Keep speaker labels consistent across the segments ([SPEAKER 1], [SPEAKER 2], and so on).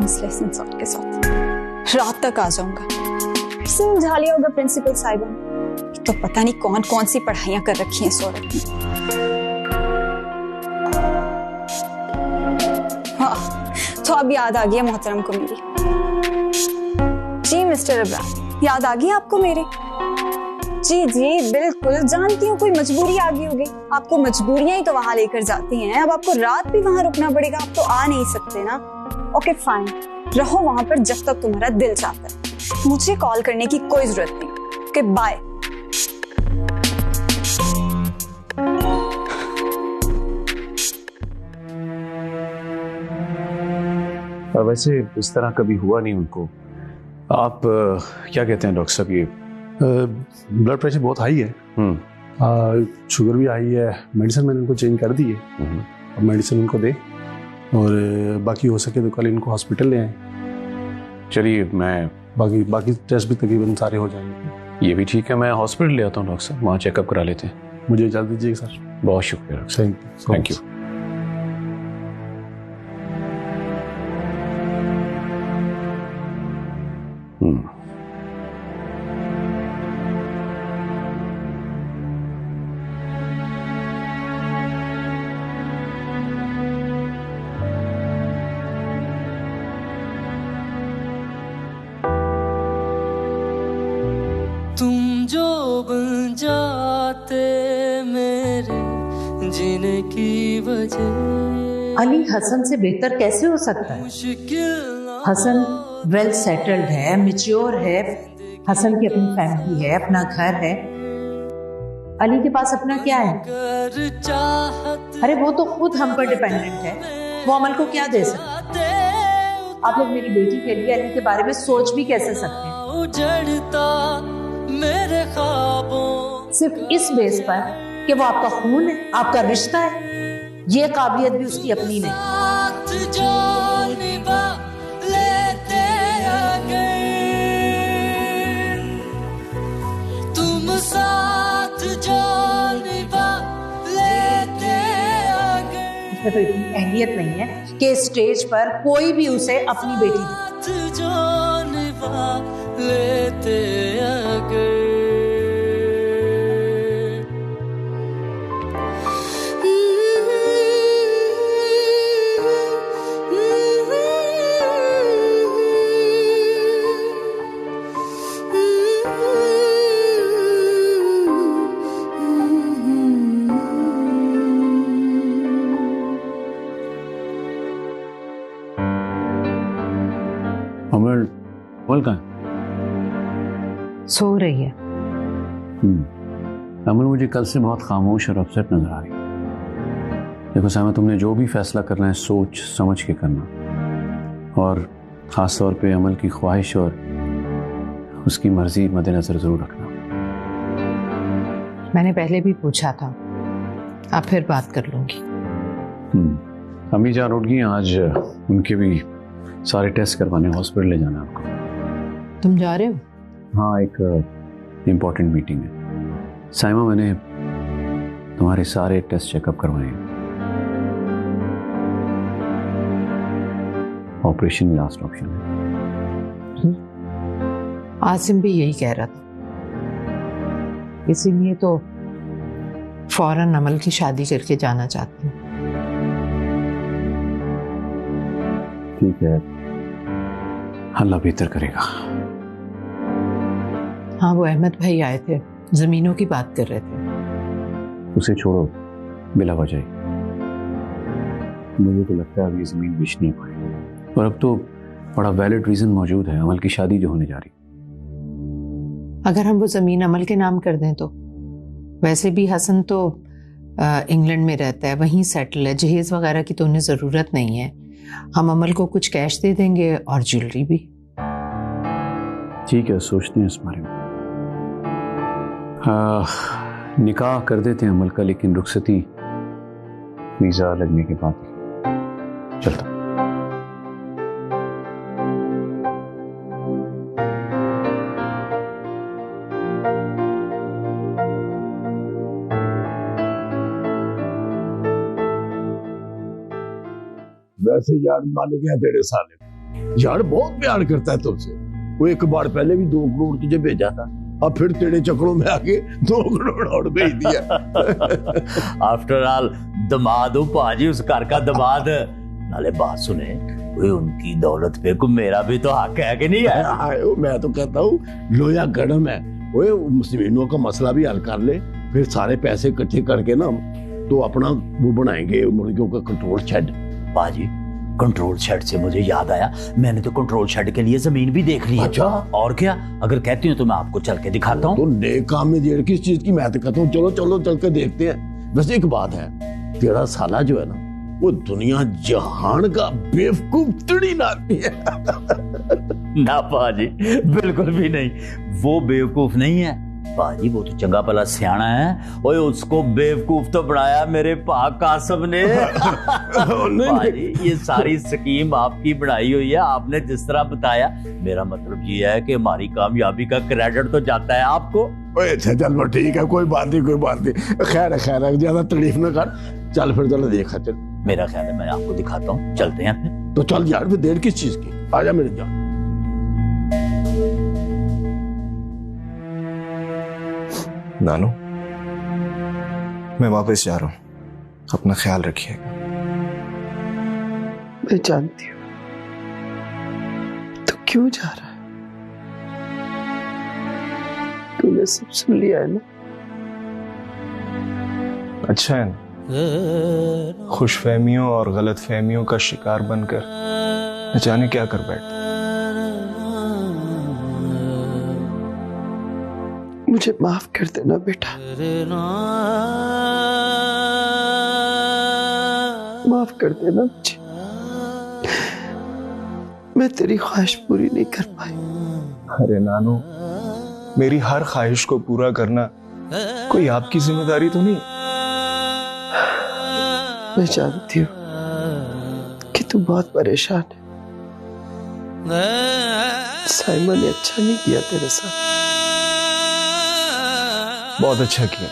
[SPEAKER 1] Dance lesson सबके साथ रात तक आ जाऊंगा। फिर उलझा लिया होगा प्रिंसिपल साहिबा ने, तो पता नहीं कौन कौन सी पढ़ाइयां कर रखी हैं इस औरत ने। हाँ, तो अब याद आ गया मोहतरम को मेरी। जी मिस्टर इब्राहिम, याद आ गई आपको मेरी? जी जी बिल्कुल, जानती हूँ कोई मजबूरी आ गई होगी। आपको मजबूरियां ही तो वहां लेकर जाती हैं। अब आपको रात भी वहां रुकना पड़ेगा, आप तो आ नहीं सकते ना। ओके फाइन, रहो वहां पर जब तक तुम्हारा दिल चाहता है। मुझे कॉल करने की कोई जरूरत नहीं। Okay bye.
[SPEAKER 2] वैसे इस तरह कभी हुआ नहीं उनको। आप क्या कहते हैं डॉक्टर साहब, ये
[SPEAKER 3] ब्लड प्रेशर बहुत हाई है, शुगर भी हाई है। मेडिसिन मैंने उनको चेंज कर दी है, अब मेडिसिन उनको दे और बाकी हो सके तो कल इनको हॉस्पिटल ले आए।
[SPEAKER 2] चलिए, मैं
[SPEAKER 3] बाकी टेस्ट भी तकरीबन सारे हो जाएंगे।
[SPEAKER 2] ये भी ठीक है, मैं हॉस्पिटल ले आता हूँ डॉक्टर साहब, वहाँ चेकअप करा लेते हैं।
[SPEAKER 3] मुझे इजाज़त दीजिए सर।
[SPEAKER 2] बहुत शुक्रिया डॉक्टर साहब, थैंक यू।
[SPEAKER 4] तुम जो बन जाते मेरे जीने की वजह।
[SPEAKER 5] अली हसन से बेहतर कैसे हो सकता है? हसन वेल सेटल्ड है, मैच्योर है, हसन की अपनी फैमिली है, अपना घर है। अली के पास अपना क्या है? अरे वो तो खुद हम पर डिपेंडेंट है, वो अमल को क्या दे सकते हैं? आप लोग मेरी बेटी के लिए अली के बारे में सोच भी कैसे सकते हैं?
[SPEAKER 4] मेरे ख्वाबों
[SPEAKER 5] सिर्फ इस बेस पर कि वो आपका खून है, आपका रिश्ता है। ये काबिलियत भी उसकी अपनी नहीं।
[SPEAKER 4] जो निभा लेते अगर तुम साथ जो निभा लेते अगर।
[SPEAKER 5] इसमें तो इतनी अहमियत नहीं है कि स्टेज पर कोई भी उसे अपनी बेटी दे।
[SPEAKER 4] जो निभा लेते अगर।
[SPEAKER 2] अमल कहाँ है?
[SPEAKER 5] सो रही है।
[SPEAKER 2] अमल, मुझे कल से बहुत खामोश और अपसेट नजर आ रही है। देखो सामा, तुमने जो भी फैसला करना है सोच समझ के करना, और ख़ास तौर पे अमल की ख्वाहिश और उसकी मर्जी मद्देनजर ज़रूर रखना।
[SPEAKER 5] मैंने पहले भी पूछा था, आप फिर बात कर लूंगी।
[SPEAKER 2] अम्मी जान उठ गई, आज उनके भी सारे टेस्ट करवाने हॉस्पिटल ले जाना आपको।
[SPEAKER 5] तुम जा रहे हो?
[SPEAKER 2] हाँ, एक इम्पॉर्टेंट मीटिंग है। साइमा, मैंने तुम्हारे सारे टेस्ट चेकअप करवाए हैं। ऑपरेशन लास्ट ऑप्शन है।
[SPEAKER 5] आसिम भी यही कह रहा था, इसीलिए तो फौरन अमल की शादी करके जाना चाहती हूँ।
[SPEAKER 2] ठीक है, अल्लाह बेहतर करेगा।
[SPEAKER 5] हाँ, वो अहमद भाई आए थे, जमीनों की बात कर रहे थे।
[SPEAKER 2] उसे छोड़ो, बिला वजह मुझे तो लगता है अब ये जमीन बेचनी पड़ेगी, और अब तो बड़ा वैलिड रीजन मौजूद है, अमल की शादी जो होने जा रही।
[SPEAKER 5] अगर हम वो जमीन अमल के नाम कर दें तो? वैसे भी हसन तो इंग्लैंड में रहता है, वहीं सेटल है, जहेज वगैरह की तो उन्हें जरूरत नहीं है। हम अमल को कुछ कैश दे देंगे और ज्वेलरी भी।
[SPEAKER 2] ठीक है, सोचते हैं इस बारे में। निकाह कर देते हैं अमल का, लेकिन रुखसती वीजा लगने के बाद चलता।
[SPEAKER 6] वैसे यार मान गया तेरे साले, यार बहुत प्यार करता है तुमसे। वो एक बार पहले भी 2 करोड़ तुझे भेजा था, अब फिर तेरे चक्करों में आके 2 करोड़ और भेज दिया।
[SPEAKER 7] आफ्टर ऑल दमाद हो पाजी, उस घर का दमाद। नाले बात सुने, वो उनकी दौलत पे को मेरा भी तो हक है कि नहीं है?
[SPEAKER 6] मैं तो कहता हूँ लोया गरम है। वो मुस्लिमों का मसला भी हल कर ले, फिर सारे पैसे इकट्ठे करके ना तो अपना वो बनाएंगे मुर्गियों का कंट्रोल शेड।
[SPEAKER 7] बाजी, कंट्रोल शेड से मुझे याद आया, मैंने तो कंट्रोल शेड के लिए जमीन भी देख ली है।
[SPEAKER 6] अच्छा,
[SPEAKER 7] और क्या, अगर कहती हूँ तो मैं आपको चल के दिखाता हूँ।
[SPEAKER 6] तो नेक काम में देर किस चीज की? मैं तो कहता हूँ चलो चलो चल के देखते हैं। वैसे एक बात है, तेरा साला जो है ना वो दुनिया जहान का बेवकूफ तड़ी नाती है।
[SPEAKER 7] ना पाजी, बिल्कुल भी नहीं, वो बेवकूफ नहीं है पाजी, वो तो चंगा भला सियाना है। ओए उसको बेवकूफ तो बनाया मेरे पा कासम ने। पाजी ये सारी स्कीम आपकी बनाई हुई है, आपने जिस तरह बताया। मेरा मतलब ये है कि हमारी कामयाबी का क्रेडिट तो जाता है आपको।
[SPEAKER 6] अच्छा चल ठीक है, कोई बात नहीं कोई बात नहीं। खैर है, ज्यादा तारीफ ना कर। चल फिर चलो देखा चल।
[SPEAKER 7] मेरा ख्याल है मैं आपको दिखाता हूँ, चलते हैं फिर।
[SPEAKER 6] तो चल यार, फिर देर किस चीज की? आजा मेरे जान।
[SPEAKER 8] नानू, मैं वापस जा रहा हूँ, अपना ख्याल रखिएगा।
[SPEAKER 9] मैं जानती हूँ तो क्यों जा रहा है। तूने सब सुन लिया है ना?
[SPEAKER 8] अच्छा है ना, खुशफहमियों और गलतफहमियों का शिकार बनकर न जाने क्या कर बैठा।
[SPEAKER 9] मुझे माफ कर देना बेटा, माफ कर देना मुझे। मैं तेरी ख्वाहिश पूरी नहीं कर पाई।
[SPEAKER 8] अरे नानू, मेरी हर ख्वाहिश को पूरा करना कोई आपकी जिम्मेदारी तो नहीं।
[SPEAKER 9] मैं जानती हूँ कि तू बहुत परेशान है। साइमा ने अच्छा नहीं किया तेरे साथ।
[SPEAKER 8] बहुत अच्छा किया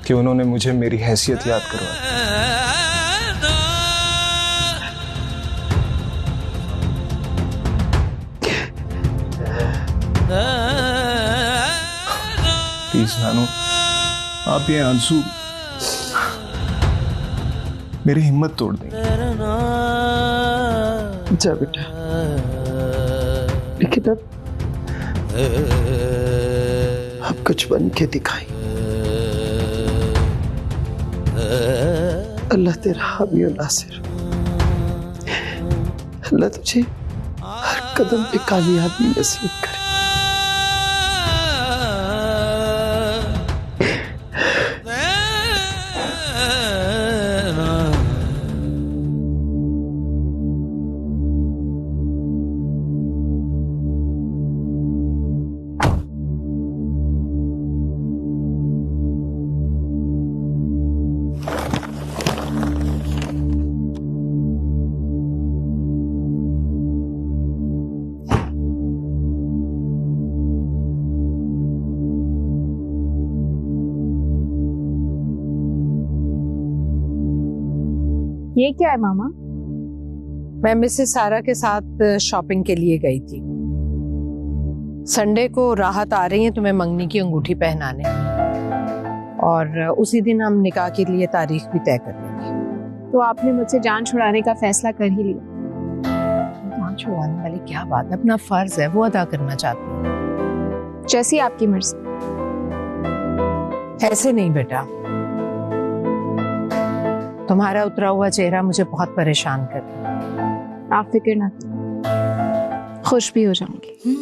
[SPEAKER 8] कि उन्होंने मुझे मेरी हैसियत याद करवाई। प्लीज नानू, आप ये आंसू मेरी हिम्मत तोड़ देंगे।
[SPEAKER 9] जा बेटा, लेकिन अब कुछ बन के दिखाई। अल्लाह तेरा हामी और नासिर। अल्लाह तुझे हर कदम पे कामयाबी नसीब करे।
[SPEAKER 5] ये क्या है मामा? मैं मिसेस सारा के साथ शॉपिंग के लिए गई थी। संडे को राहत आ रही है तुम्हें मंगनी की अंगूठी पहनाने, और उसी दिन हम निकाह के लिए तारीख भी तय कर लेंगे।
[SPEAKER 1] तो आपने मुझसे जान छुड़ाने का फैसला कर ही लिया?
[SPEAKER 5] जान छुड़ाने वाली क्या बात है, अपना फर्ज है वो अदा करना चाहती हूँ।
[SPEAKER 1] जैसी आपकी मर्जी।
[SPEAKER 5] ऐसे नहीं बेटा, तुम्हारा उतरा हुआ चेहरा मुझे बहुत परेशान कर रहा है।
[SPEAKER 1] आप फिक्र ना करें, खुश भी हो जाऊंगी।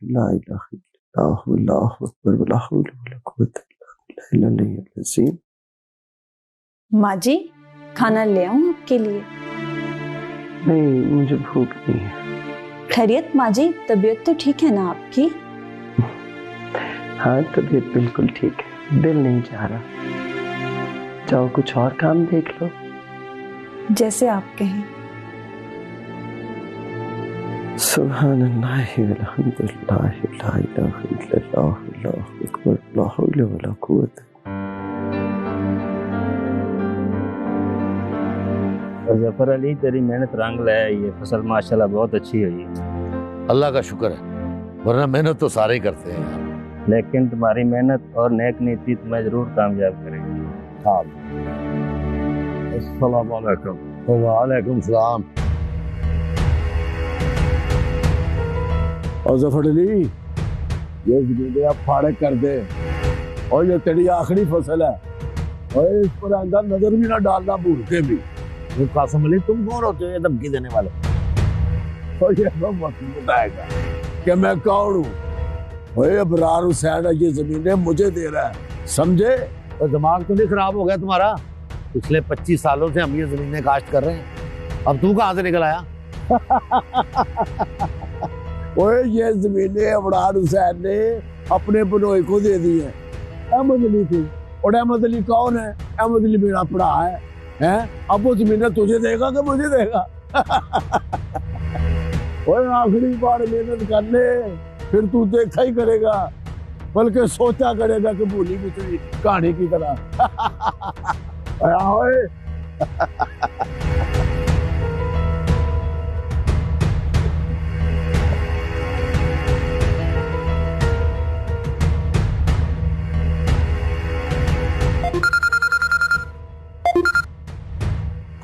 [SPEAKER 9] ला इलाहा इल्लल्लाह, अल्लाहु अकबर, वला हौला वला कुव्वता इल्ला बिल्लाहिल अलीय्यिल अज़ीम।
[SPEAKER 1] माँ जी, खाना ले आऊं आपके लिए?
[SPEAKER 9] नहीं, मुझे भूख नहीं है।
[SPEAKER 1] खैरियत माँ जी, तबीयत तो ठीक है ना आपकी?
[SPEAKER 9] हाँ, तबीयत बिल्कुल ठीक है, दिल नहीं चाह रहा। जाओ कुछ और काम देख लो।
[SPEAKER 1] जैसे आप कहें।
[SPEAKER 9] सुब्हानल्लाह वल्हम्दुलिल्लाह ला इलाहा इल्लल्लाह अल्लाहु अकबर ला हौला वला कुव्वता।
[SPEAKER 7] जफर अली, तेरी मेहनत रंग ले आई है, फसल माशाल्लाह बहुत अच्छी हुई है।
[SPEAKER 6] अल्लाह का शुक्र है, वरना मेहनत तो सारे ही करते हैं यार।
[SPEAKER 7] लेकिन तुम्हारी मेहनत और नेक नीति तुम्हें जरूर कामयाब करेगी। हाँ, अस्सलाम वालेकुम।
[SPEAKER 6] वालेकुम सलाम। और जफर अली, ये ज़मीनें आप फाड़े कर दे, और ये तेरी आखिरी फसल है, और इस पर अंदर नजर भी ना डालना भूल के भी।
[SPEAKER 7] ये कासिम अली, तुम कौन होते हो ये धमकी देने वाले?
[SPEAKER 6] और ये तो मत बताएगा कि मैं कौन हूँ। ओए अबरार हुसैन ये जमीनें मुझे दे रहा है, समझे?
[SPEAKER 7] तो दिमाग तो नहीं खराब हो गया तुम्हारा? पिछले 25 सालों से हम ये जमीनें काश्त कर रहे हैं, अब तू कहाँ से निकल आया?
[SPEAKER 6] ओए ये जमीनें अबरार हुसैन ने अपने बनोई को दे दी है, अहमद अली थी। और अहमद अली कौन है? अहमद अली मेरा पड़ा है, हैं? अब वो जमीनें तुझे देगा कि मुझे देगा? ओए आखिरी बार मेहनत कर ले, फिर तू देखा ही करेगा, बल्कि सोचा करेगा कि भूली बिछड़ी कहानी की तरह। ओए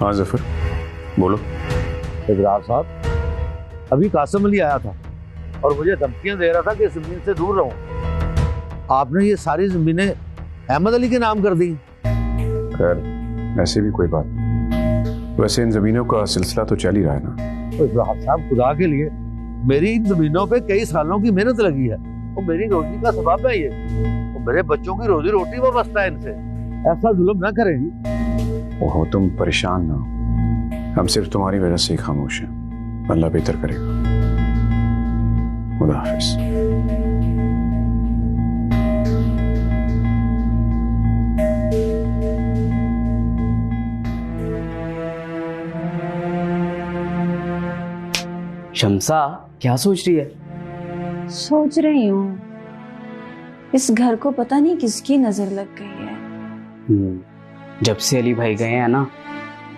[SPEAKER 2] हाँ जफर, बोलो।
[SPEAKER 7] इकरार साहब, अभी कासिम अली आया था और मुझे धमकियां दे रहा था कि जमीन से दूर रहूं। आपने ये सारी जमीनें अहमद अली के नाम कर दी।
[SPEAKER 2] खैर, ऐसे भी कोई बात नहीं। वैसे इन जमीनों का सिलसिला तो चल ही रहा है ना।
[SPEAKER 7] तो इकरार साहब, खुदा के लिए, मेरी इन जमीनों पे कई सालों की मेहनत लगी है, वो मेरी रोजी का सबब है, ये वो मेरे बच्चों की रोजी रोटी वाबस्ता है इनसे। ऐसा जुल्म ना करेंगी।
[SPEAKER 2] ओहो, तुम परेशान ना हो, हम सिर्फ तुम्हारी वजह से ही खामोश हैं। अल्लाह बेहतर करेगा। खुदा हाफिज।
[SPEAKER 10] शम्सा, क्या सोच रही है?
[SPEAKER 1] सोच रही हूँ, इस घर को पता नहीं किसकी नजर लग गई है।
[SPEAKER 10] जब से अली भाई गए हैं ना,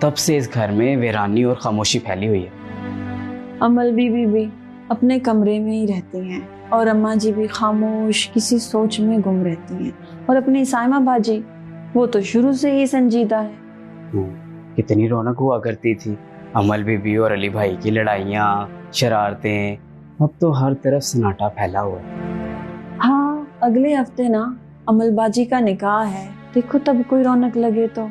[SPEAKER 10] तब से इस घर में वीरानी और खामोशी फैली हुई है।
[SPEAKER 1] अमल बीबी भी अपने कमरे में ही रहती हैं और अम्मा जी भी खामोश किसी सोच में गुम रहती हैं। और अपनी साइमा बाजी, वो तो शुरू से ही संजीदा है।
[SPEAKER 10] कितनी रौनक हुआ करती थी, अमल बीबी और अली भाई की लड़ाइयाँ, शरारतें। अब तो हर तरफ सन्नाटा फैला हुआ है।
[SPEAKER 1] हाँ, अगले हफ्ते ना अमल बाजी का निकाह है, देखो तब कोई रौनक लगे तो।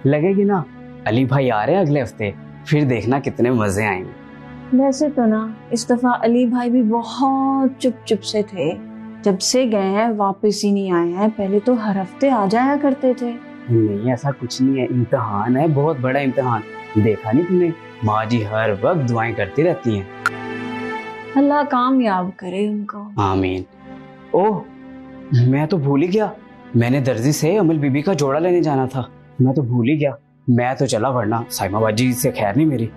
[SPEAKER 10] लगेगी ना, अली भाई आ रहे हैं अगले हफ्ते, फिर देखना कितने मजे आएंगे।
[SPEAKER 1] वैसे तो ना इस दफा अली भाई भी बहुत चुप चुप से थे, जब से गए हैं वापस ही नहीं आए हैं। पहले तो हर हफ्ते आ जाया करते थे।
[SPEAKER 10] नहीं, ऐसा कुछ नहीं है, इम्तिहान है, बहुत बड़ा इम्तिहान। देखा नहीं तुमने, माँ जी हर वक्त दुआएं करती रहती हैं।
[SPEAKER 1] अल्लाह कामयाब करे उनको।
[SPEAKER 10] आमीन। ओह, मैं तो भूल ही गया, मैंने दर्जी से अमल बीबी का जोड़ा लेने जाना था। मैं तो भूल ही गया, मैं तो चला, वरना साइमा बाजी से खैर नहीं मेरी।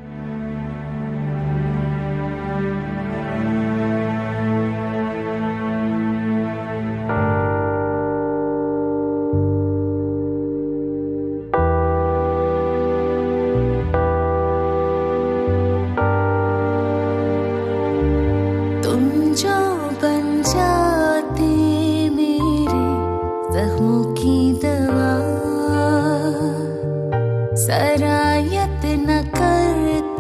[SPEAKER 4] तुम जो बन जाते मेरे जख्मों की दवा, सरायत न करते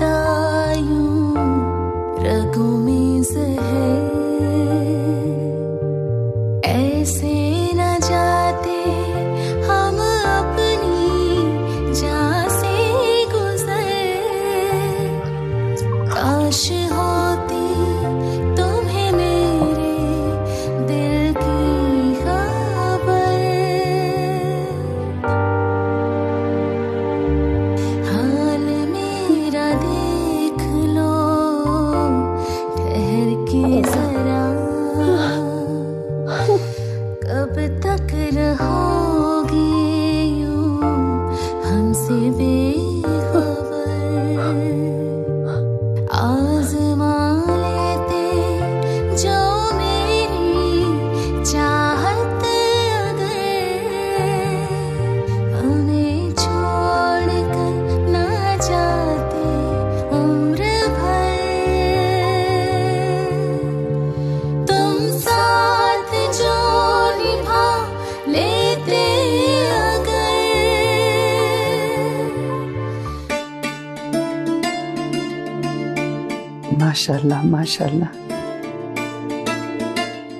[SPEAKER 9] माशाल्लाह माशाल्लाह,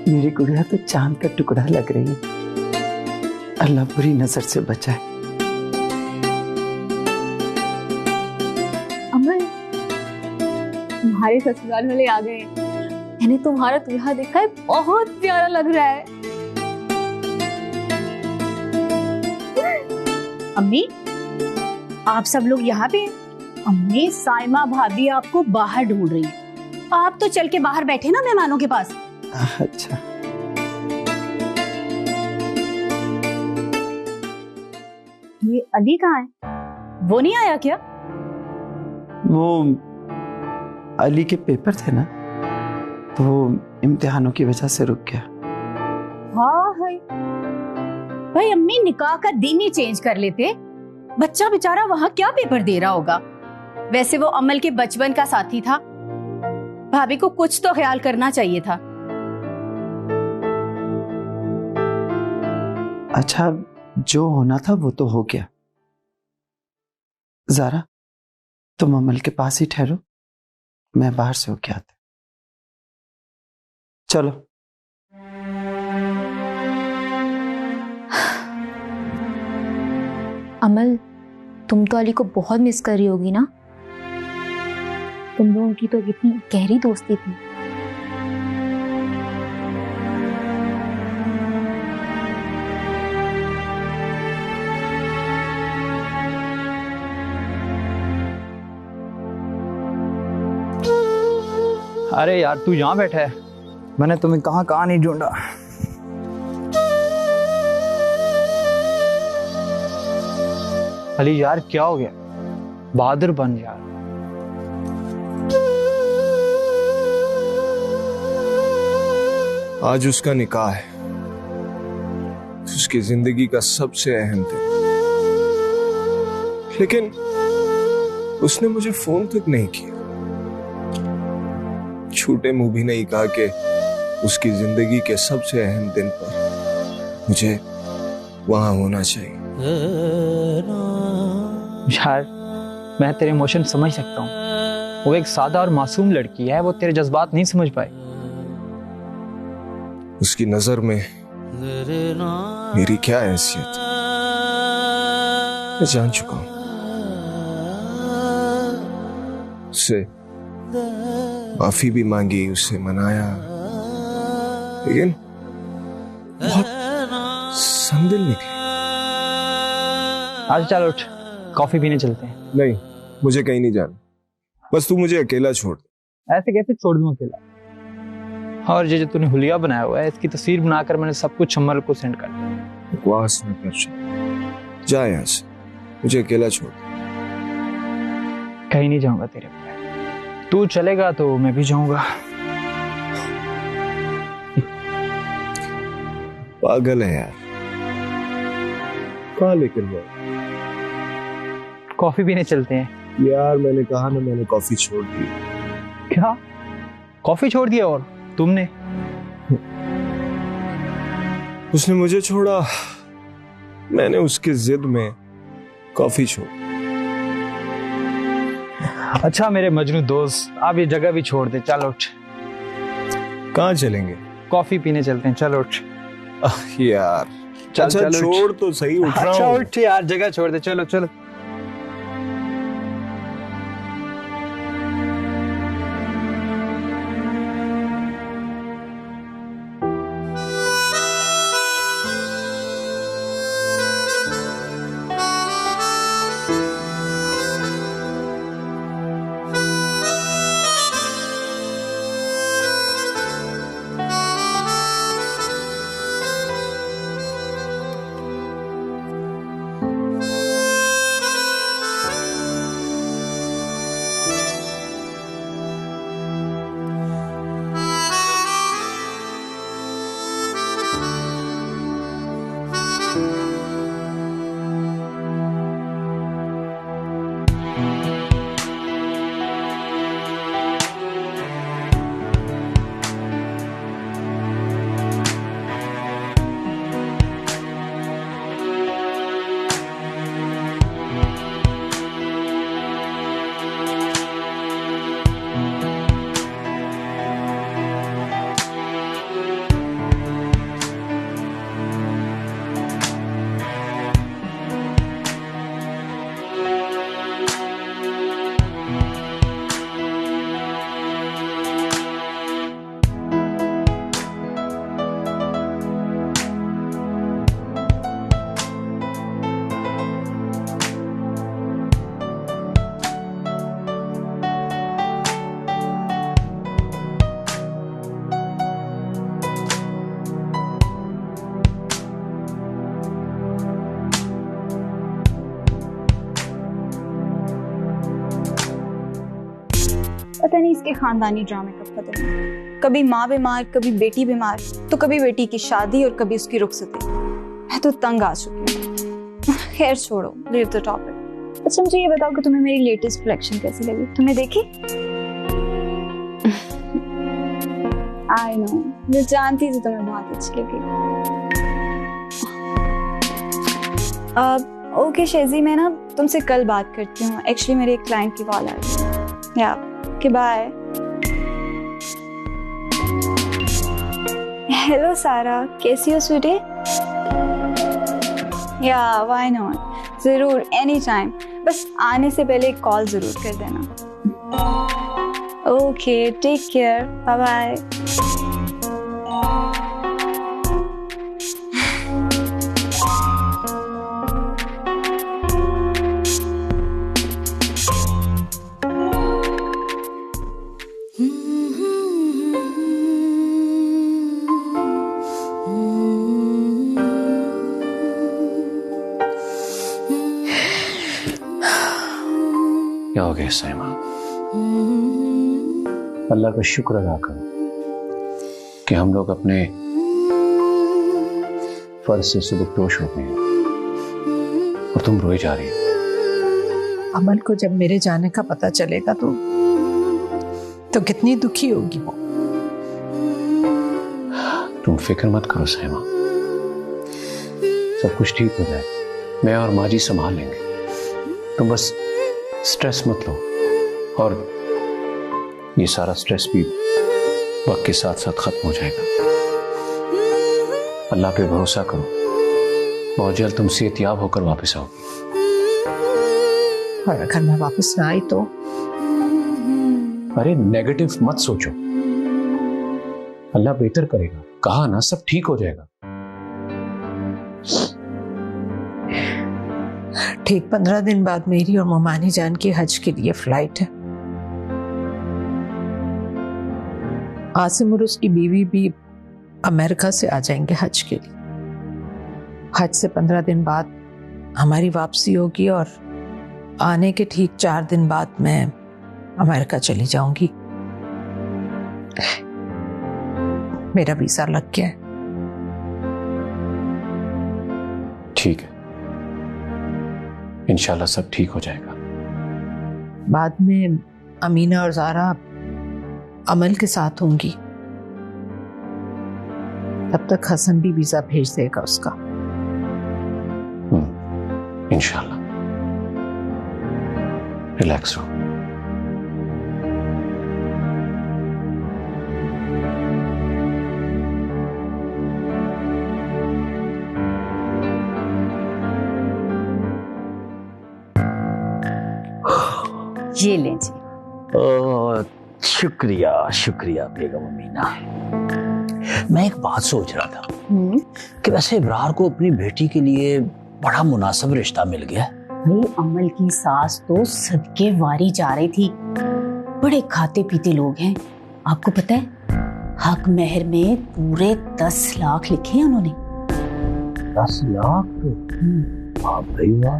[SPEAKER 9] मेरी गुड़िया तो चांद का टुकड़ा लग रही है। अल्लाह बुरी नजर से बचाए।
[SPEAKER 11] अमन, तुम्हारे ससुराल वाले आ गए। मैंने तुम्हारा दूल्हा देखा है, बहुत प्यारा लग रहा है। अम्मी, आप सब लोग यहाँ पे? अम्मी, साइमा भाभी आपको बाहर ढूंढ रही है। आप तो चल के बाहर बैठे ना मेहमानों के पास।
[SPEAKER 9] अच्छा,
[SPEAKER 11] ये अली कहाँ है? वो नहीं आया क्या?
[SPEAKER 9] वो अली के पेपर थे ना, तो वो इम्तिहानों की वजह से रुक गया।
[SPEAKER 11] हाँ है भाई, अम्मी निकाह का दिन ही चेंज कर लेते। बच्चा बेचारा वहाँ क्या पेपर दे रहा होगा। वैसे वो अमल के बचपन का साथी था, भाभी को कुछ तो ख्याल करना चाहिए था।
[SPEAKER 9] अच्छा, जो होना था वो तो हो गया। ज़ारा, तुम अमल के पास ही ठहरो, मैं बाहर से होके आता। चलो।
[SPEAKER 11] अमल, तुम तो अली को बहुत मिस कर रही होगी ना? तुम लोगों की तो कितनी गहरी दोस्ती थी।
[SPEAKER 12] अरे यार, तू यहाँ बैठा है, मैंने तुम्हें कहाँ कहाँ नहीं ढूंढा। अली यार, क्या हो गया? बहादुर बन यार।
[SPEAKER 8] आज उसका निकाह है, उसकी जिंदगी का सबसे अहम दिन, लेकिन उसने मुझे फोन तक नहीं किया, छूटे मुंह भी नहीं कहा कि उसकी जिंदगी के सबसे अहम दिन पर मुझे वहां होना चाहिए।
[SPEAKER 12] यार, मैं तेरे इमोशन समझ सकता हूँ। वो एक सादा और मासूम लड़की है, वो तेरे जज्बात नहीं समझ पाई।
[SPEAKER 8] उसकी नजर में मेरी क्या हैसियत, मैं जान चुका हूं। उससे माफी भी मांगी, उससे मनाया, लेकिन बहुत संदिल निकली।
[SPEAKER 12] आज चल उठ, कॉफी पीने चलते हैं।
[SPEAKER 8] नहीं, मुझे कहीं नहीं जाना, बस तू मुझे अकेला छोड़ दे।
[SPEAKER 12] ऐसे कैसे छोड़ दूं अकेला? और ये जो तूने हुलिया बनाया हुआ है, इसकी तस्वीर बनाकर मैंने सब कुछ अमल को सेंड कर दिया।
[SPEAKER 8] बकवास न कर, जा यहाँ से, मुझे अकेला छोड़ दे।
[SPEAKER 12] कहीं नहीं जाऊंगा तेरे बगैर। तू चलेगा तो मैं भी जाऊंगा।
[SPEAKER 8] पागल है यार, कहाँ लेकर गए?
[SPEAKER 12] कॉफी पीने चलते हैं।
[SPEAKER 8] यार मैंने कहा ना, मैंने कॉफी छोड़ दी।
[SPEAKER 12] क्या? कॉफी छोड़ दिया? और तुमने?
[SPEAKER 8] उसने मुझे छोड़ा, मैंने उसकी जिद में कॉफी छोड़।
[SPEAKER 12] अच्छा मेरे मजनू दोस्त, आप ये जगह भी छोड़ दे, चल उठ।
[SPEAKER 8] कहाँ चलेंगे?
[SPEAKER 12] कॉफी पीने चलते हैं, चल उठ।
[SPEAKER 8] यार
[SPEAKER 12] चल,
[SPEAKER 8] अच्छा
[SPEAKER 12] चल
[SPEAKER 8] छोड़ तो सही, उठ रहा
[SPEAKER 12] अच्छा
[SPEAKER 8] हूं।
[SPEAKER 12] उठ यार, जगह छोड़ दे, चलो चलो।
[SPEAKER 1] पता नहीं इसके खानदानी ड्रामे कब खत्म होंगे। कभी माँ बीमार, कभी बेटी बीमार, तो कभी बेटी की शादी और कभी उसकी रुखसती। मैं तो तंग आ चुकी हूँ। खैर छोड़ो, लीव द टॉपिक। अच्छा मुझे ये बताओ कि तुम्हें मेरी लेटेस्ट कलेक्शन कैसी लगी? तुमने देखी? आई नो, मैं जानती थी तुम्हें बहुत अच्छी लगी। ओके शेजी, मैं ना तुमसे कल बात करती हूँ। एक्चुअली मेरे एक क्लाइंट की कॉल आ रही है। या ओके बाय। हेलो सारा, कैसी हो स्वीटी? या व्हाई नॉट, जरूर, एनी टाइम। बस आने से पहले एक कॉल जरूर कर देना। Okay, take care, bye bye.
[SPEAKER 2] क्या हो गया साइमा? अल्लाह का शुक्र अदा करो कि हम लोग अपने फर्ज से सुबकदोश हो गए हैं और तुम रोई जा रही हो।
[SPEAKER 5] अमल को जब मेरे जाने का पता चलेगा तो कितनी दुखी होगी वो।
[SPEAKER 2] तुम फिक्र मत करो साइमा, सब कुछ ठीक हो जाएगा। मैं और माँ जी संभाल लेंगे। तुम बस स्ट्रेस मत लो, और ये सारा स्ट्रेस भी वक्त के साथ साथ खत्म हो जाएगा। अल्लाह पे भरोसा करो, बहुत जल्द तुम सेहतयाब होकर वापस आओगी।
[SPEAKER 5] और अगर मैं वापस ना आई तो?
[SPEAKER 2] अरे नेगेटिव मत सोचो, अल्लाह बेहतर करेगा। कहा ना, सब ठीक हो जाएगा।
[SPEAKER 5] ठीक 15 दिन बाद मेरी और मोमानी जान की हज के लिए फ्लाइट है। आसिम और उसकी बीवी भी अमेरिका से आ जाएंगे हज के लिए। हज से 15 दिन बाद हमारी वापसी होगी और आने के ठीक 4 दिन बाद मैं अमेरिका चली जाऊंगी। मेरा वीजा लग गया है।
[SPEAKER 2] ठीक है, इंशाल्लाह सब ठीक हो जाएगा।
[SPEAKER 5] बाद में अमीना और ज़ारा अमल के साथ होंगी, तब तक हसन भी वीजा भेज देगा उसका।
[SPEAKER 2] इंशाल्लाह। रिलैक्स रहो।
[SPEAKER 11] ये लें जी।
[SPEAKER 7] शुक्रिया शुक्रिया बेगम अमीना। मैं एक बात सोच रहा था कि वैसे इब्रार को अपनी बेटी के लिए बड़ा मुनासिब रिश्ता मिल गया।
[SPEAKER 11] भाई अमल की सास तो सदके वारी जा रही थी। बड़े खाते पीते लोग हैं, आपको पता है। हक मेहर में पूरे 10 लाख लिखे हैं उन्होंने।
[SPEAKER 7] 10 लाख? वाह भाई वाह।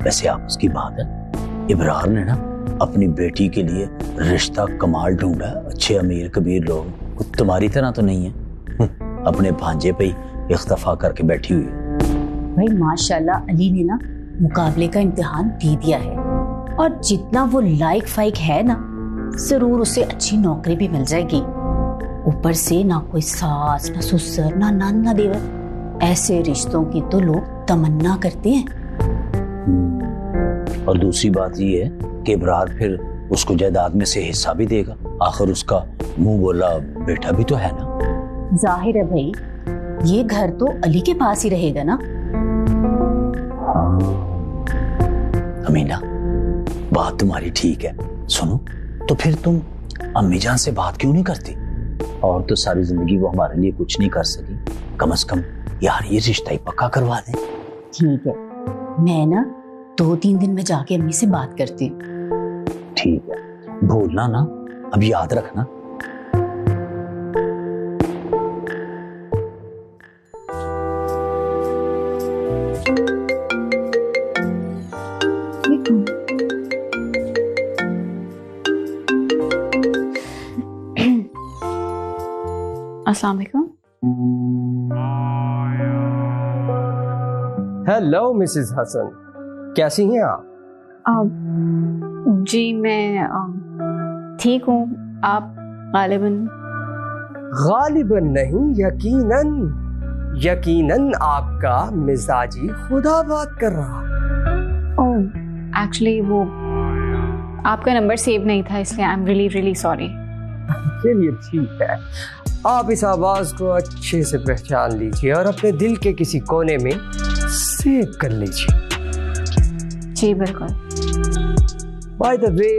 [SPEAKER 7] वैसे आप उसकी बात है, इब्रार ने ना अपनी बेटी के लिए रिश्ता कमाल ढूंढा। अच्छे अमीर कबीर लोग, तुम्हारी तरह तो नहीं है अपने भांजे पे इख्तफा करके बैठी हुई है।
[SPEAKER 11] भाई माशाल्लाह अली ने ना मुकाबले का इम्तिहान दे दिया है, और जितना वो लायक फाइक है ना, जरूर उसे अच्छी नौकरी भी मिल जाएगी। ऊपर से ना कोई सास, ना ससुर, ना नान, ना देवर। ऐसे रिश्तों की तो लोग तमन्ना करते हैं।
[SPEAKER 7] और दूसरी बात ये है कि इब्रार फिर उसको जायदाद में से हिस्सा भी देगा। आखिर उसका मुंह बोला बेटा भी तो है ना।
[SPEAKER 11] जाहिर है भाई, ये घर तो अली के पास ही रहेगा ना।
[SPEAKER 7] हाँ अमीना, बात तुम्हारी ठीक है। सुनो, तो फिर तुम अम्मी जान से बात क्यों नहीं करती? और तो सारी जिंदगी वो हमारे लिए कुछ नहीं कर सकी, कम से कम यार ये रिश्ता ही पक्का करवा दें।
[SPEAKER 11] ठीक है, मैं ना 2-3 दिन में जाके अम्मी से बात करती हूँ।
[SPEAKER 7] ठीक है, भूलना ना, अब याद रखना।
[SPEAKER 1] अस्सलाम वालेकुम।
[SPEAKER 9] हेलो मिसेस हसन, कैसी हैं आप?
[SPEAKER 1] जी मैं ठीक हूँ, आप गालिबन?
[SPEAKER 9] गालिबन नहीं, यकीनन यकीनन आपका मिजाजी खुदा बात कर रहा।
[SPEAKER 1] ओह एक्चुअली वो आपका नंबर सेव नहीं था, इसलिए आई एम रियली सॉरी।
[SPEAKER 9] चलिए ठीक है, आप इस आवाज को अच्छे से पहचान लीजिए और अपने दिल के किसी कोने में सेव कर लीजिए।
[SPEAKER 1] जी बिल्कुल।
[SPEAKER 9] बाय द वे,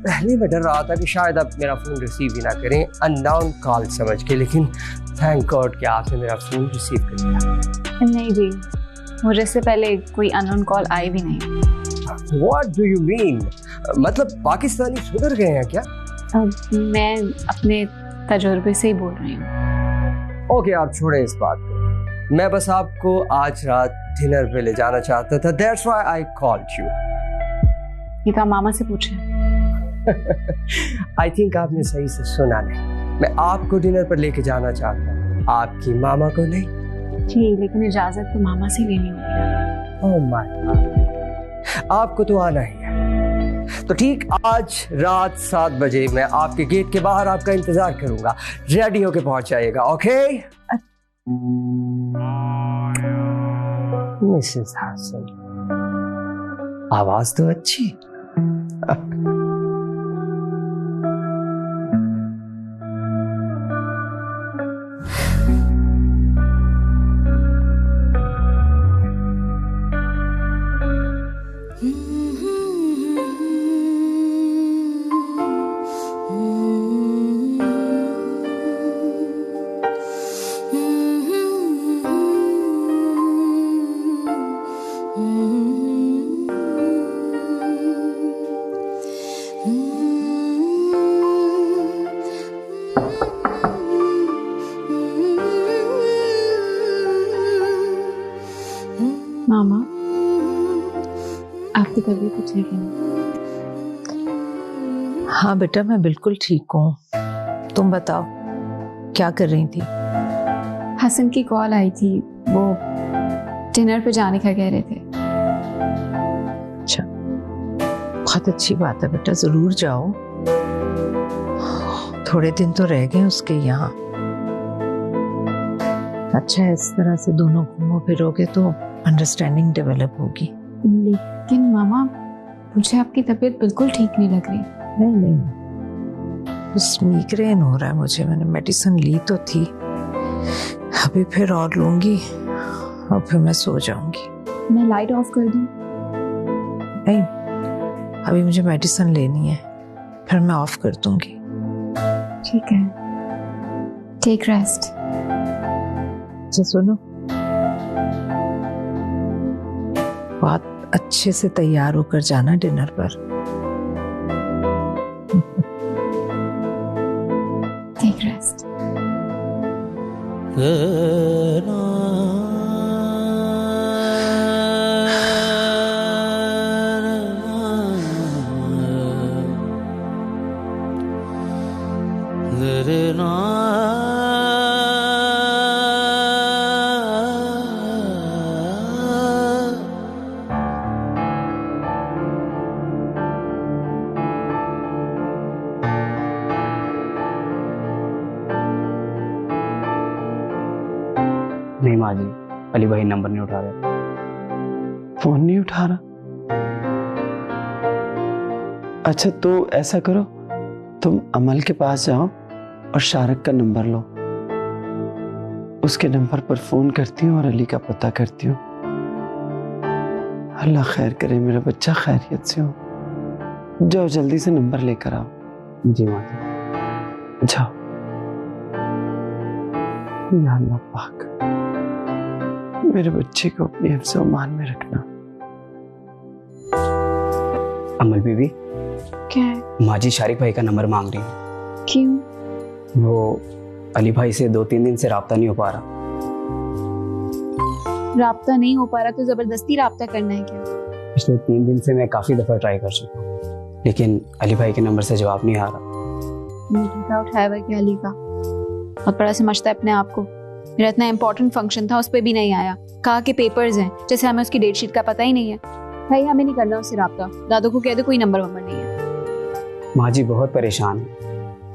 [SPEAKER 9] पहले मैं डर रहा था कि शायद आप मेरा फोन रिसीव ही ना करें अननोन कॉल समझ के, लेकिन थैंक गॉड कि आपने मेरा फोन रिसीव कर लिया।
[SPEAKER 1] नहीं जी, मुझे से पहले कोई अननोन कॉल आई भी नहीं।
[SPEAKER 9] What do you mean? मतलब पाकिस्तानी सुधर गए हैं क्या?
[SPEAKER 1] मैं अपने तजुर्बे से ही बोल रही हूँ।
[SPEAKER 9] ओके, आप छोड़ें इस बात को। मैं बस आपको आज रात डिनर पे ले जाना चाहता था। That's why I called you.
[SPEAKER 1] ये तो मामा से पूछे।
[SPEAKER 9] I think आपने सही से सुना नहीं। मैं आपको डिनर पर लेके जाना चाहता हूँ, आपकी मामा को नहीं।
[SPEAKER 1] जी, लेकिन इजाजत तो मामा से लेनी होगी।
[SPEAKER 9] ओह माय गॉड, आपको तो आना ही है। तो ठीक आज रात 7 बजे मैं आपके गेट के बाहर आपका इंतजार करूंगा। रेडी होके पहुंच जाइएगा, ओके? मिसेस हसन, आवाज तो अच्छी।
[SPEAKER 1] मामा, आपकी तबीयत तो ठीक है?
[SPEAKER 5] हाँ बेटा, मैं बिल्कुल ठीक हूँ। तुम बताओ क्या कर रही थी?
[SPEAKER 1] हसन की कॉल आई थी, वो डिनर पे जाने का कह रहे थे।
[SPEAKER 5] अच्छा, बहुत अच्छी बात है बेटा, जरूर जाओ। थोड़े दिन तो रह गए उसके यहाँ। अच्छा है, इस तरह से दोनों घूमो फिरोगे तो अंडरस्टैंडिंग डेवलप होगी।
[SPEAKER 1] लेकिन मामा, मुझे आपकी तबीयत बिल्कुल ठीक नहीं लग रही।
[SPEAKER 5] नहीं, बस माइग्रेन हो रहा है मुझे। मैंने मेडिसिन ली तो थी, अभी फिर और लूंगी और फिर मैं सो जाऊंगी।
[SPEAKER 1] मैं लाइट ऑफ कर दूं?
[SPEAKER 5] नहीं, अभी मुझे मेडिसिन लेनी है, फिर मैं ऑफ कर दूंगी।
[SPEAKER 1] ठीक है, टेक रेस्ट।
[SPEAKER 5] अच्छा सुनो, बहुत अच्छे से तैयार होकर जाना डिनर पर।
[SPEAKER 1] Take rest.
[SPEAKER 10] नहीं माँ जी, अली भाई नंबर नहीं उठा रहे।
[SPEAKER 9] फोन नहीं उठा रहा? अच्छा तो ऐसा करो, तुम अमल के पास जाओ और शारक का नंबर लो, उसके नंबर पर फोन करती हूँ और अली का पता करती हूँ। अल्लाह खैर करे, मेरा बच्चा खैरियत से हो। जाओ जल्दी से नंबर लेकर आओ।
[SPEAKER 10] जी माँ जी।
[SPEAKER 9] जाओ। या अल्लाह पाक, मेरे बच्चे को अपने हिफ्ज़ व अमान में रखना।
[SPEAKER 10] अमल बीबी,
[SPEAKER 1] क्या है?
[SPEAKER 10] माँ जी शारिक भाई का नंबर मांग रही है।
[SPEAKER 1] क्यों?
[SPEAKER 10] वो अली भाई से 2-3 दिन से राब्ता नहीं हो पा रहा।
[SPEAKER 1] राब्ता नहीं हो पा रहा तो जबरदस्ती राब्ता करना है क्या?
[SPEAKER 10] पिछले 3 दिन से मैं काफी दफा ट्राई कर चुका हूँ, लेकिन अली भाई के नंबर से जवाब नहीं आ रहा।
[SPEAKER 1] का उठाया हुआ क्या अली का? बहुत बड़ा समझता है अपने आप को। मेरा इतना इंपॉर्टेंट फंक्शन था, उस पर भी नहीं आया। कहा कि पेपर्स हैं, जैसे हमें उसकी डेट शीट का पता ही नहीं है। भाई हमें नहीं करना उससे राब्ता, दादू को कह दो कोई नंबर वंबर नहीं है।
[SPEAKER 10] माँ जी बहुत परेशान है,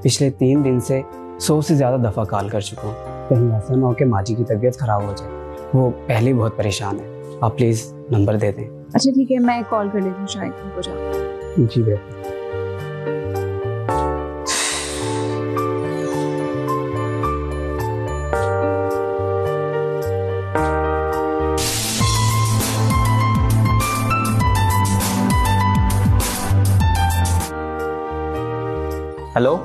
[SPEAKER 10] पिछले 3 दिन से 100 से ज़्यादा दफ़ा कॉल कर चुका हूँ। कहीं ऐसा ना हो कि माँ जी की तबीयत ख़राब हो जाए, वो पहले ही बहुत परेशान है। आप प्लीज़ नंबर दे दें।
[SPEAKER 1] अच्छा ठीक है, मैं कॉल कर लेती हूँ शायद हो जाए।
[SPEAKER 10] जी बेहतर।
[SPEAKER 12] हेलो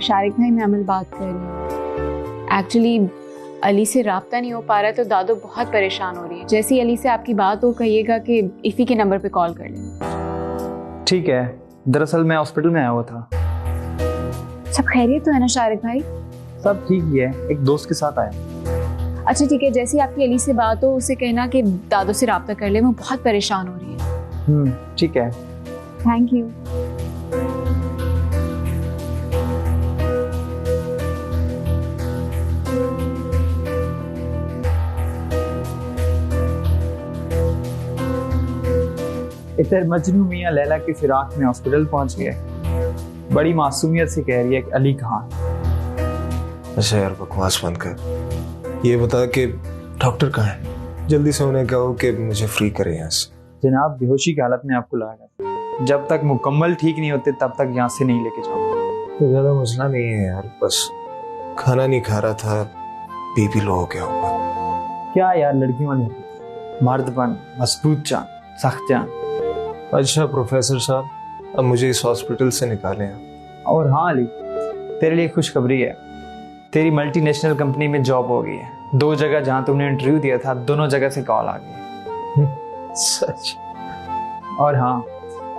[SPEAKER 1] शारिक भाई, मैं अमल बात कर रही हूँ। एक्चुअली अली से राब्ता नहीं हो पा रहा है तो दादू बहुत परेशान हो रही है। जैसे ही अली से आपकी बात हो कहिएगा कि इफ़ी के नंबर पे कॉल कर लें।
[SPEAKER 12] ठीक है, दरअसल मैं हॉस्पिटल में आया हुआ था।
[SPEAKER 1] सब खैरियत तो है ना शारिक भाई?
[SPEAKER 12] सब ठीक ही है, एक दोस्त के साथ आया।
[SPEAKER 1] अच्छा ठीक है, जैसे ही आपकी अली से बात हो उसे कहना कि दादू से राब्ता कर ले, वो बहुत परेशान हो रही है।
[SPEAKER 12] ठीक है,
[SPEAKER 1] थैंक यू।
[SPEAKER 12] इधर मजनू मियां लैला की फिराक में हॉस्पिटल पहुंच गए। बड़ी मासूमियत से कह रही है कि अली कहाँ है।
[SPEAKER 8] अच्छा यार बकवास बंद कर, ये बता कि डॉक्टर कहाँ है? जल्दी से उन्हें कहो कि मुझे फ्री करे यहाँ से।
[SPEAKER 12] जनाब बेहोशी की हालत में आपको लाया गया, जब तक मुकम्मल ठीक नहीं होते तब तक यहाँ से नहीं लेके जाऊंगा।
[SPEAKER 8] तो ज्यादा मसला नहीं है यार, बस खाना नहीं खा रहा था, बीपी लो हो गया होगा।
[SPEAKER 12] क्या यार लड़कियों वाली मर्दपन, मजबूत जान, सख्त जान।
[SPEAKER 8] अच्छा प्रोफेसर साहब, अब मुझे इस हॉस्पिटल से निकालें।
[SPEAKER 12] और हाँ अली, तेरे लिए खुशखबरी है, तेरी मल्टीनेशनल कंपनी में जॉब हो गई है। 2 जगह जहाँ तुमने इंटरव्यू दिया था, दोनों जगह से कॉल आ गई।
[SPEAKER 8] सच?
[SPEAKER 12] और हाँ,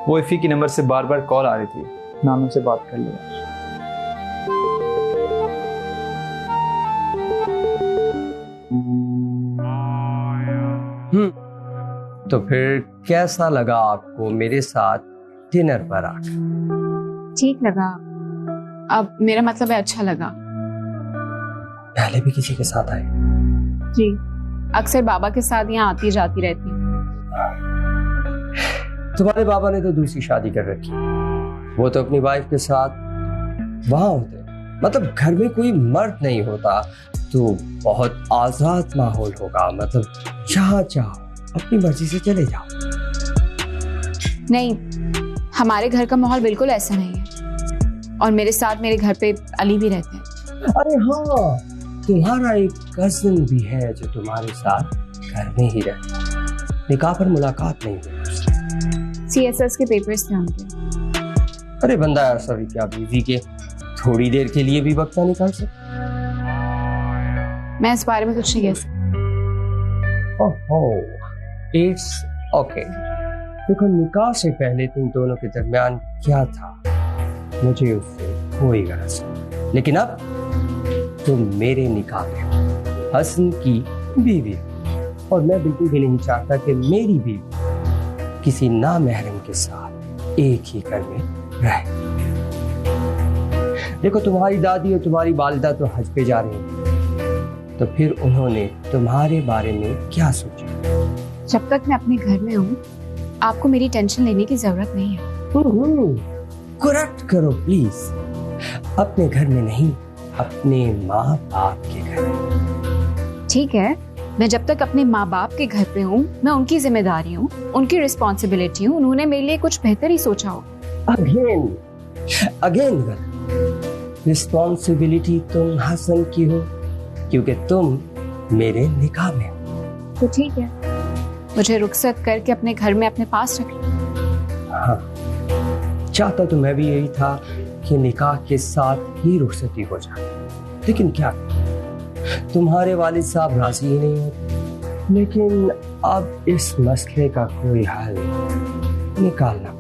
[SPEAKER 12] वो इफ़ी की नंबर से बार बार कॉल आ रही थी, नानू से बात कर लिया।
[SPEAKER 13] तो फिर कैसा लगा आपको मेरे साथ डिनर पर आकर?
[SPEAKER 1] ठीक लगा, अब मेरा मतलब है अच्छा लगा।
[SPEAKER 13] पहले भी किसी के साथ आए?
[SPEAKER 1] जी, अक्सर बाबा के साथ यहाँ आती जाती रहती हूँ।
[SPEAKER 13] तुम्हारे बाबा ने तो दूसरी शादी कर रखी, वो तो अपनी वाइफ के साथ वहां होते, मतलब घर में कोई मर्द नहीं होता तो बहुत आजाद माहौल होगा, मतलब जहाँ चाहो अपनी मर्जी से चले जाओ।
[SPEAKER 1] नहीं, हमारे घर का माहौल बिल्कुल ऐसा नहीं है, और मेरे साथ मेरे घर पे अली भी रहते हैं।
[SPEAKER 13] अरे हाँ, तुम्हारा एक कजिन भी है जो तुम्हारे साथ घर में ही रहता है, निकाह पर मुलाकात नहीं हुई।
[SPEAKER 1] CSS के पेपर्स थे उनके।
[SPEAKER 13] अरे बंदा ऐसा भी क्या बीवी के थोड़ी देर के लिए भी वक्त ना निकाल सकता?
[SPEAKER 1] मैं इस बारे में कुछ नहीं कह सकती।
[SPEAKER 13] ओहो, इट्स ओके। देखो, निकाह से पहले तुम दोनों के दरमियान क्या था मुझे उससे कोई गरज नहीं, लेकिन अब तुम मेरे निकाह में हो, हसन की बीवी, और मैं बिल्कुल भी नहीं चाहता कि मेरी बीवी किसी नामहरम के साथ एक ही घर में रहे। देखो, तुम्हारी दादी और तुम्हारी वालिदा तो हज पे जा रही हैं, तो फिर उन्होंने तुम्हारे बारे में क्या सोचा?
[SPEAKER 1] जब तक मैं अपने घर में हूँ आपको मेरी टेंशन लेने की जरूरत नहीं है।
[SPEAKER 13] करेक्ट करो प्लीज, अपने घर में नहीं, अपने माँ बाप के घर में।
[SPEAKER 1] ठीक है, मैं जब तक अपने माँ बाप के घर पे हूँ मैं उनकी जिम्मेदारी हूँ, उनकी रिस्पॉन्सिबिलिटी हूँ, उन्होंने मेरे लिए कुछ बेहतर ही सोचा हो।
[SPEAKER 13] अगेन रिस्पॉन्सिबिलिटी तुम हसन की हो क्योंकि तुम मेरे निकाह में हो।
[SPEAKER 1] तो ठीक है, मुझे रुखसत करके अपने घर में अपने पास रख लो।
[SPEAKER 13] हाँ, चाहता तो मैं भी यही था कि निकाह के साथ ही रुखसती हो जाए, लेकिन क्या तुम्हारे वालिद साहब राजी ही नहीं होते। लेकिन अब इस मसले का कोई हल निकालना